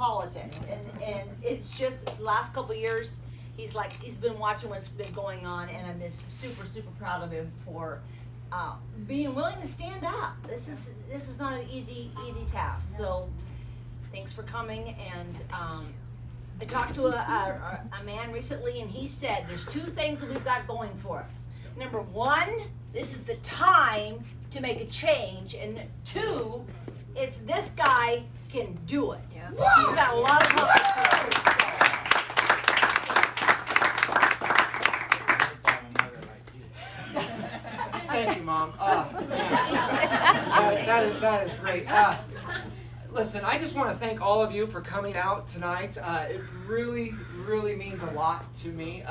politics, and it's just the last couple of years, he's been watching what's been going on, and I'm just super proud of him for being willing to stand up. This is not an easy task. So thanks for coming. And I talked to a man recently, and he said there's two things that we've got going for us. Number one, this is the time to make a change, and two, it's this guy can do it. Yeah. He's got a lot of help. Thank you, Mom. That is great. Listen, I just want to thank all of you for coming out tonight. It really means a lot to me.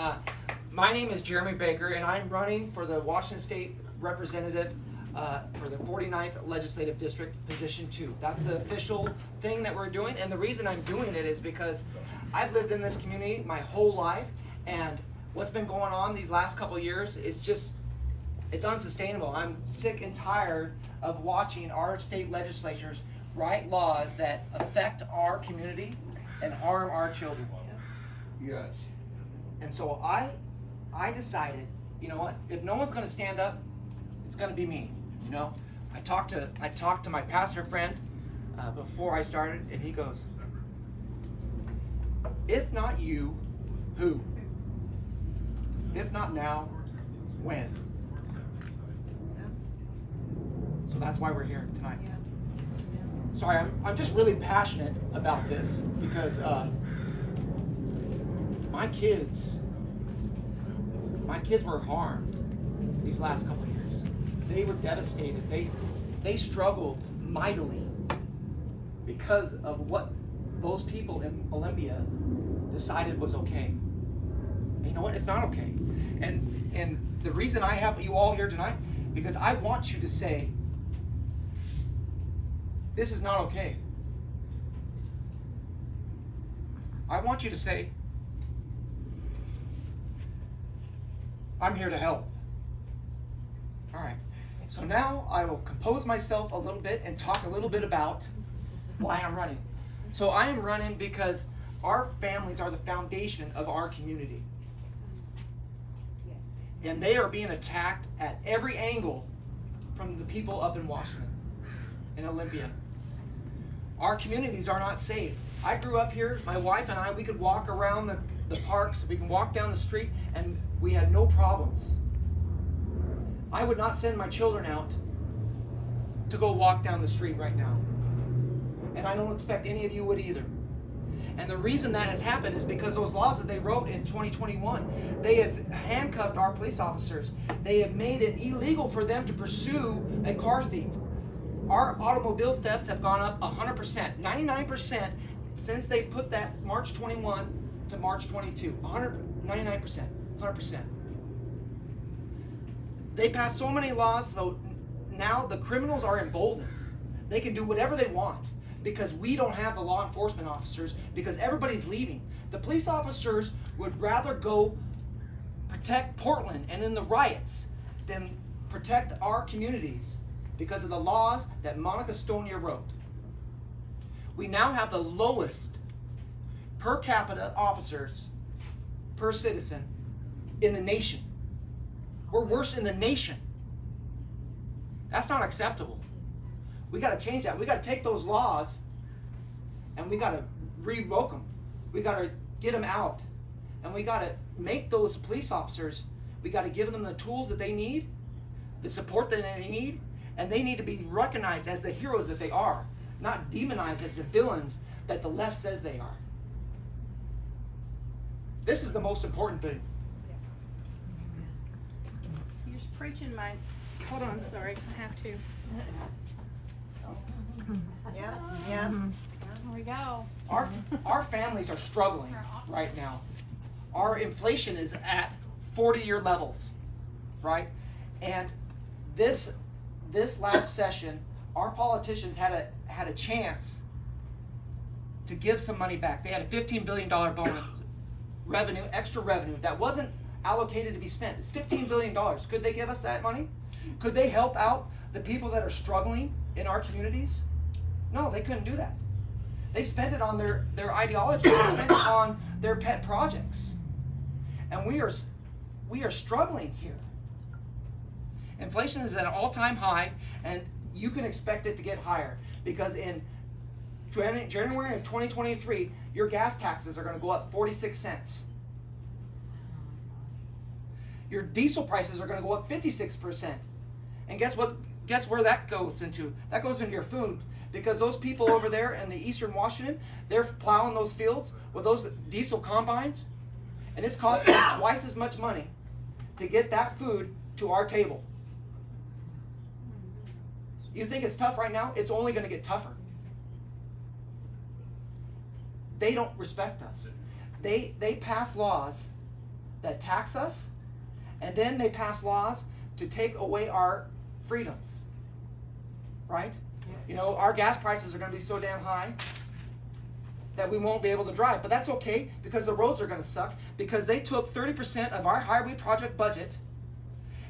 My name is Jeremy Baker, and I'm running for the Washington State Representative for the 49th Legislative District, Position 2. That's the official thing that we're doing, and the reason I'm doing it is because I've lived in this community my whole life, and what's been going on these last couple of years is it's unsustainable. I'm sick and tired of watching our state legislatures write laws that affect our community and harm our children. Yes. And so I decided, you know what, if no one's going to stand up, it's going to be me. You know, I talked to my pastor friend before I started, and he goes, if not you, who? If not now, when? So that's why we're here tonight. Sorry, I'm just really passionate about this because my kids were harmed these last couple of years. They were devastated. They struggled mightily because of what those people in Olympia decided was okay. And you know what? It's not okay. And the reason I have you all here tonight, because I want you to say, this is not okay. I want you to say, I'm here to help. All right. So now I will compose myself a little bit and talk a little bit about why I'm running. So I am running because our families are the foundation of our community. Yes. And they are being attacked at every angle from the people up in Washington, in Olympia. Our communities are not safe. I grew up here, my wife and I, we could walk around the parks, we can walk down the street, and we had no problems. I would not send my children out to go walk down the street right now. And I don't expect any of you would either. And the reason that has happened is because those laws that they wrote in 2021, they have handcuffed our police officers. They have made it illegal for them to pursue a car thief. Our automobile thefts have gone up 100%, 99% since they put that March 21 to March 22. 99%, 100%. They passed so many laws, so now the criminals are emboldened. They can do whatever they want because we don't have the law enforcement officers, because everybody's leaving. The police officers would rather go protect Portland and in the riots than protect our communities because of the laws that Monica Stonier wrote. We now have the lowest per capita officers per citizen in the nation. We're worse in the nation. That's not acceptable. We got to change that. We got to take those laws and we got to revoke them. We got to get them out. And we got to make those police officers, we got to give them the tools that they need, the support that they need, and they need to be recognized as the heroes that they are, not demonized as the villains that the left says they are. This is the most important thing. You're just preaching my... Hold on, I'm sorry. I have to. Yeah, yeah. Here we go. Our families are struggling right now. Our inflation is at 40-year levels, right? And this last session, our politicians had a chance to give some money back. They had a $15 billion bonus revenue, extra revenue that wasn't allocated to be spent. It's $15 billion. Could they give us that money? Could they help out the people that are struggling in our communities? No, they couldn't do that. They spent it on their ideology. They spent it on their pet projects. And we are struggling here. Inflation is at an all-time high, and you can expect it to get higher because in January of 2023, your gas taxes are going to go up 46 cents. Your diesel prices are going to go up 56%. And guess what? Guess where that goes into? That goes into your food. Because those people over there in the eastern Washington, they're plowing those fields with those diesel combines, and it's costing them twice as much money to get that food to our table. You think it's tough right now? It's only going to get tougher. They don't respect us. They pass laws that tax us, and then they pass laws to take away our freedoms. Right? You know, our gas prices are going to be so damn high that we won't be able to drive. But that's okay because the roads are going to suck because they took 30% of our highway project budget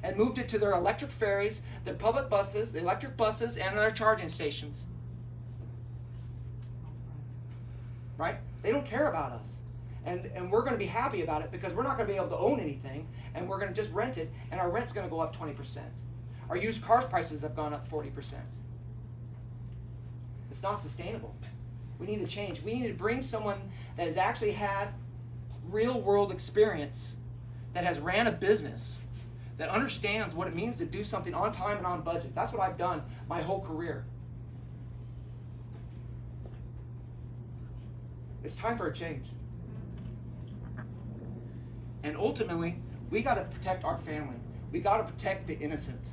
and moved it to their electric ferries, their public buses, the electric buses, and their charging stations. Right? They don't care about us. And we're going to be happy about it because we're not going to be able to own anything, and we're going to just rent it, and our rent's going to go up 20%. Our used cars prices have gone up 40%. It's not sustainable. We need to change. We need to bring someone that has actually had real world experience, that has ran a business, that understands what it means to do something on time and on budget. That's what I've done my whole career. It's time for a change. And ultimately, we got to protect our family. We got to protect the innocent.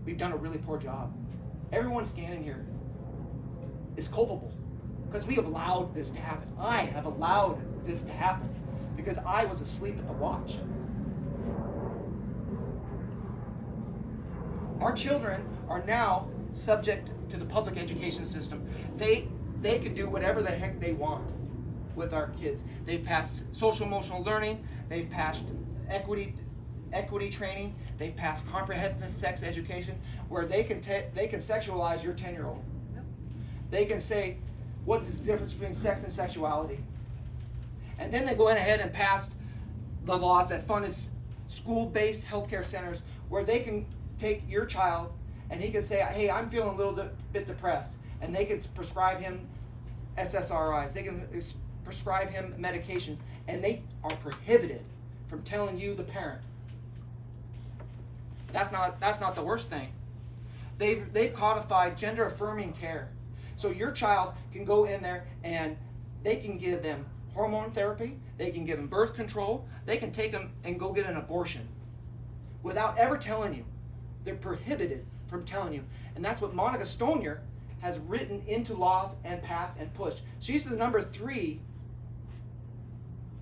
We've done a really poor job. Everyone standing here is culpable because we have allowed this to happen. I have allowed this to happen because I was asleep at the watch. Our children are now subject to the public education system. They can do whatever the heck they want with our kids. They've passed social emotional learning. They've passed equity training. They've passed comprehensive sex education, where they can sexualize your 10-year-old. They can say, what is the difference between sex and sexuality? And then they go ahead and pass the laws that funded school-based healthcare centers, where they can take your child and he can say, hey, I'm feeling a little bit depressed, and they can prescribe him SSRIs. They can prescribe him medications, and they are prohibited from telling you, the parent. That's not the worst thing. They've codified gender affirming care. So your child can go in there and they can give them hormone therapy, they can give them birth control, they can take them and go get an abortion without ever telling you. They're prohibited from telling you. And that's what Monica Stonier has written into laws and passed and pushed. She's the number 3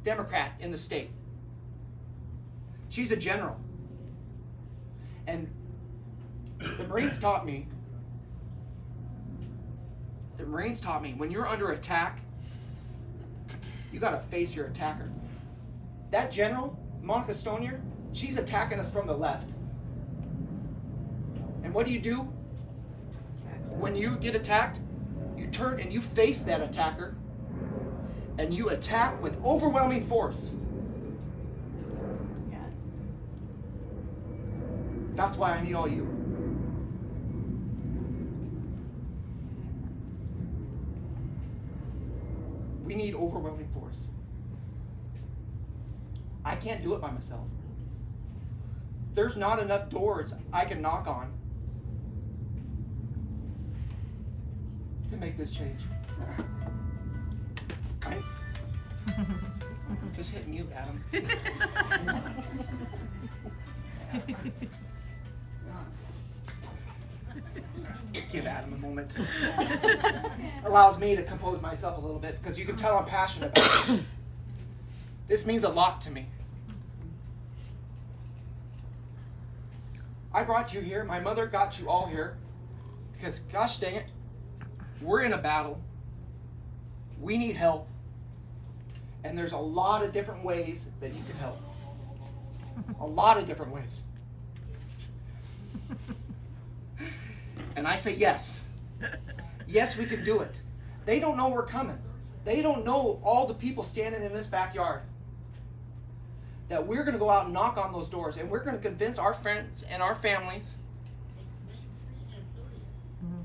Democrat in the state. She's a general. And the Marines taught me, when you're under attack, you got to face your attacker. That general, Monica Stonier, she's attacking us from the left. And what do? When you get attacked, you turn and you face that attacker, and you attack with overwhelming force. Yes. That's why I need all you. We need overwhelming force. I can't do it by myself. There's not enough doors I can knock on to make this change. Just hit mute, Adam. Give Adam a moment. Allows me to compose myself a little bit, because you can tell I'm passionate about this. This means a lot to me. I brought you here. My mother got you all here because, gosh dang it, we're in a battle. We need help. And there's a lot of different ways that you can help. A lot of different ways. And I say yes. Yes, we can do it. They don't know we're coming. They don't know all the people standing in this backyard. That we're going to go out and knock on those doors, and we're going to convince our friends and our families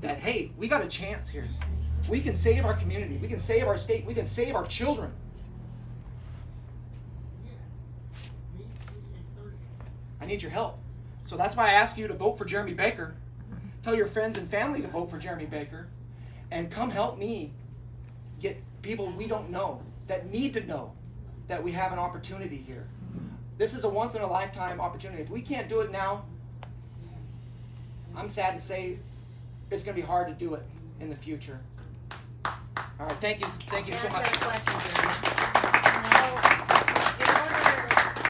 that, hey, we got a chance here. We can save our community. We can save our state. We can save our children. I need your help. So that's why I ask you to vote for Jeremy Baker. Tell your friends and family to vote for Jeremy Baker. And come help me get people we don't know, that need to know that we have an opportunity here. This is a once-in-a-lifetime opportunity. If we can't do it now, I'm sad to say it's going to be hard to do it in the future. All right, thank you so much. Answer a question, Jeremy.